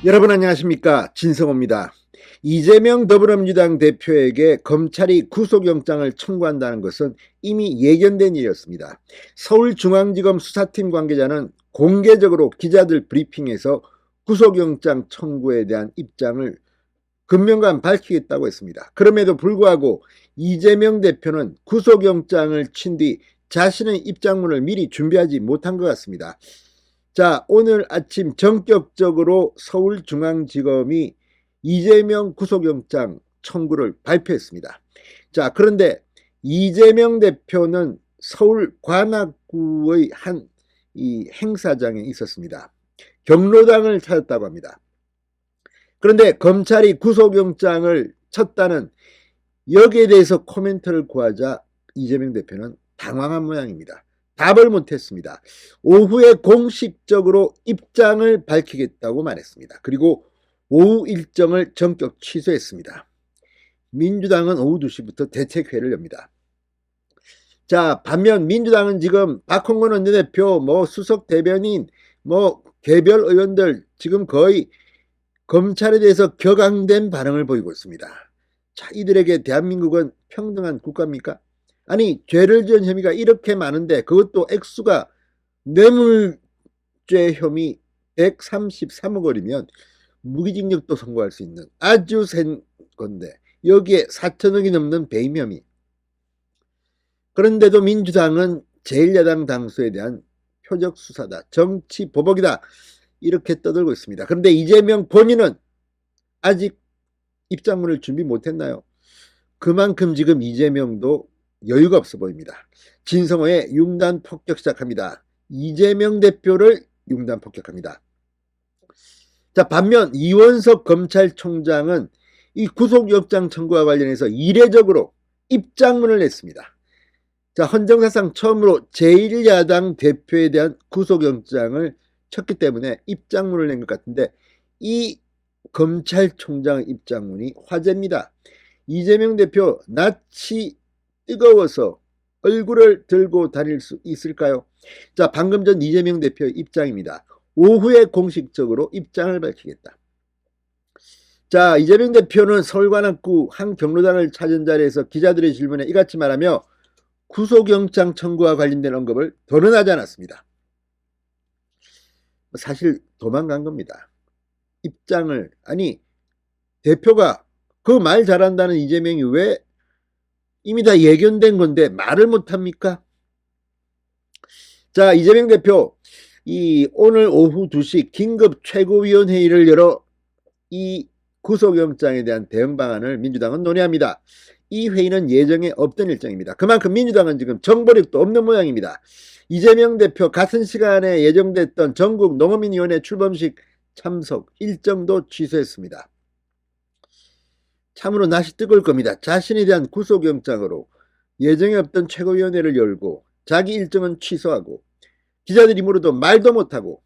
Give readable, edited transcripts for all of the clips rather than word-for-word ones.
여러분 안녕하십니까, 진성호입니다. 이재명 더불어민주당 대표에게 검찰이 구속영장을 청구한다는 것은 이미 예견된 일이었습니다. 서울중앙지검 수사팀 관계자는 공개적으로 기자들 브리핑에서 구속영장 청구에 대한 입장을 금명간 밝히겠다고 했습니다. 그럼에도 불구하고 이재명 대표는 구속영장을 친 뒤 자신의 입장문을 미리 준비하지 못한 것 같습니다. 자, 오늘 아침 전격적으로 서울중앙지검이 이재명 구속영장 청구를 발표했습니다. 자, 그런데 이재명 대표는 서울 관악구의 한 행사장에 있었습니다. 경로당을 찾았다고 합니다. 그런데 검찰이 구속영장을 쳤다는 여기에 대해서 코멘트를 구하자 이재명 대표는 당황한 모양입니다. 답을 못했습니다. 오후에 공식적으로 입장을 밝히겠다고 말했습니다. 그리고 오후 일정을 전격 취소했습니다. 민주당은 오후 2시부터 대책회의를 엽니다. 자, 반면 민주당은 지금 박홍근 원내대표, 수석 대변인, 개별 의원들 지금 거의 검찰에 대해서 격앙된 반응을 보이고 있습니다. 자, 이들에게 대한민국은 평등한 국가입니까? 아니, 죄를 지은 혐의가 이렇게 많은데 그것도 액수가 뇌물죄 혐의 133억 원이면 무기징역도 선고할 수 있는 아주 센 건데 여기에 4천억이 넘는 배임 혐의. 그런데도 민주당은 제1야당 당수에 대한 표적 수사다, 정치 보복이다 이렇게 떠들고 있습니다. 그런데 이재명 본인은 아직 입장문을 준비 못했나요? 그만큼 지금 이재명도 여유가 없어 보입니다. 진성호의 융단 폭격 시작합니다. 이재명 대표를 융단 폭격합니다. 자, 반면 이원석 검찰총장은 이 구속영장 청구와 관련해서 이례적으로 입장문을 냈습니다. 자, 헌정사상 처음으로 제1야당 대표에 대한 구속영장을 쳤기 때문에 입장문을 낸 것 같은데 이 검찰총장의 입장문이 화제입니다. 이재명 대표 낯이 뜨거워서 얼굴을 들고 다닐 수 있을까요? 자, 방금 전 이재명 대표의 입장입니다. 오후에 공식적으로 입장을 밝히겠다. 자, 이재명 대표는 서울 관악구 한 경로당을 찾은 자리에서 기자들의 질문에 이같이 말하며 구속영장 청구와 관련된 언급을 더는 하지 않았습니다. 사실 도망간 겁니다. 입장을, 아니 대표가 그 말 잘한다는 이재명이 왜 이미 다 예견된 건데 말을 못합니까? 자, 이재명 대표 오늘 오후 2시 긴급 최고위원회의를 열어 이 구속영장에 대한 대응 방안을 민주당은 논의합니다. 이 회의는 예정에 없던 일정입니다. 그만큼 민주당은 지금 정보력도 없는 모양입니다. 이재명 대표 같은 시간에 예정됐던 전국 농어민위원회 출범식 참석 일정도 취소했습니다. 참으로 낯이 뜨거울 겁니다. 자신에 대한 구속영장으로 예정에 없던 최고위원회를 열고 자기 일정은 취소하고 기자들이 물어도 말도 못하고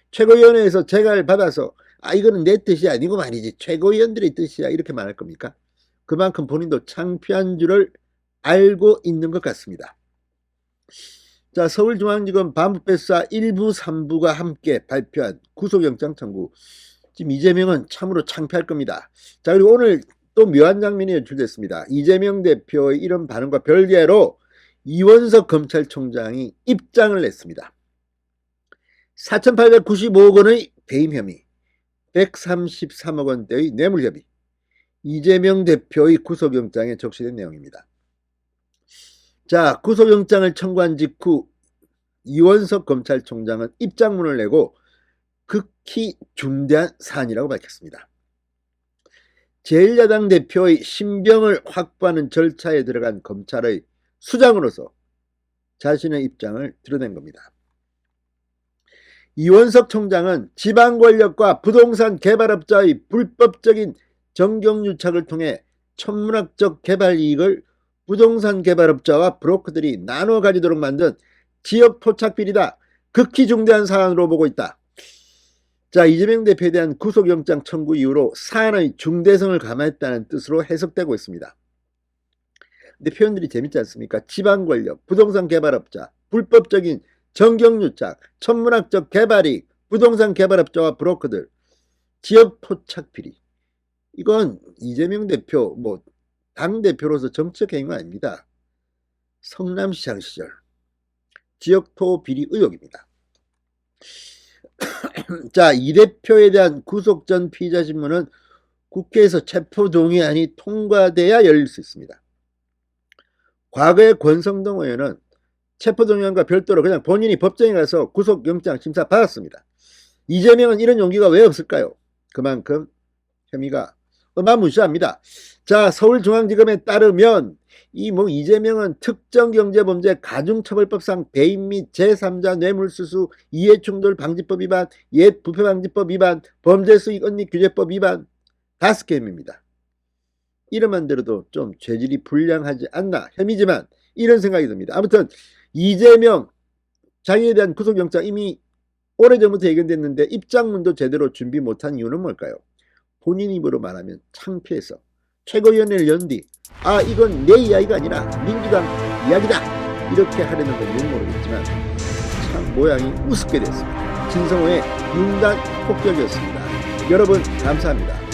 최고위원회에서 재가를 받아서 이거는 내 뜻이 아니고 말이지 최고위원들의 뜻이야 이렇게 말할 겁니까? 그만큼 본인도 창피한 줄을 알고 있는 것 같습니다. 자, 서울중앙지검 반부패수사 1부 3부가 함께 발표한 구속영장 청구, 지금 이재명은 참으로 창피할 겁니다. 자, 그리고 오늘 또 묘한 장면이 연출됐습니다. 이재명 대표의 이런 반응과 별개로 이원석 검찰총장이 입장을 냈습니다. 4,895억 원의 배임 혐의, 133억 원대의 뇌물 협의, 이재명 대표의 구속영장에 적시된 내용입니다. 자, 구속영장을 청구한 직후 이원석 검찰총장은 입장문을 내고 극히 중대한 사안이라고 밝혔습니다. 제1야당 대표의 신병을 확보하는 절차에 들어간 검찰의 수장으로서 자신의 입장을 드러낸 겁니다. 이원석 총장은 지방 권력과 부동산 개발업자의 불법적인 정경유착을 통해 천문학적 개발 이익을 부동산 개발업자와 브로커들이 나눠 가지도록 만든 지역 토착 비리다. 극히 중대한 사안으로 보고 있다. 자, 이재명 대표에 대한 구속영장 청구 이후로 사안의 중대성을 감안했다는 뜻으로 해석되고 있습니다. 근데 표현들이 재밌지 않습니까? 지방 권력, 부동산 개발업자, 불법적인 정경유착, 천문학적 개발이익, 부동산 개발업자와 브로커들. 지역 토착 비리. 이건 이재명 대표 당대표로서 정치적 행위가 아닙니다. 성남시장 시절 지역토 비리 의혹입니다. 자, 이 대표에 대한 구속 전 피의자 신문은 국회에서 체포동의안이 통과돼야 열릴 수 있습니다. 과거에 권성동 의원은 체포동의안과 별도로 그냥 본인이 법정에 가서 구속영장 심사 받았습니다. 이재명은 이런 용기가 왜 없을까요? 그만큼 혐의가 어마무시합니다. 자, 서울중앙지검에 따르면 이재명은 특정경제범죄 가중처벌법상 배임 및 제3자 뇌물수수 이해충돌방지법 위반, 옛부패방지법 위반, 범죄수익언니규제법 위반 5개 혐의입니다. 이름만 들어도 좀 죄질이 불량하지 않나 혐의지만 이런 생각이 듭니다. 아무튼 이재명 자기에 대한 구속영장 이미 오래전부터 예견됐는데 입장문도 제대로 준비 못한 이유는 뭘까요? 본인 입으로 말하면 창피해서 최고위원회를 연 뒤 이건 내 이야기가 아니라 민주당 이야기다 이렇게 하려는 건지는 모르겠지만 참 모양이 우습게 됐습니다. 진성호의 윤단 폭격이었습니다. 여러분 감사합니다.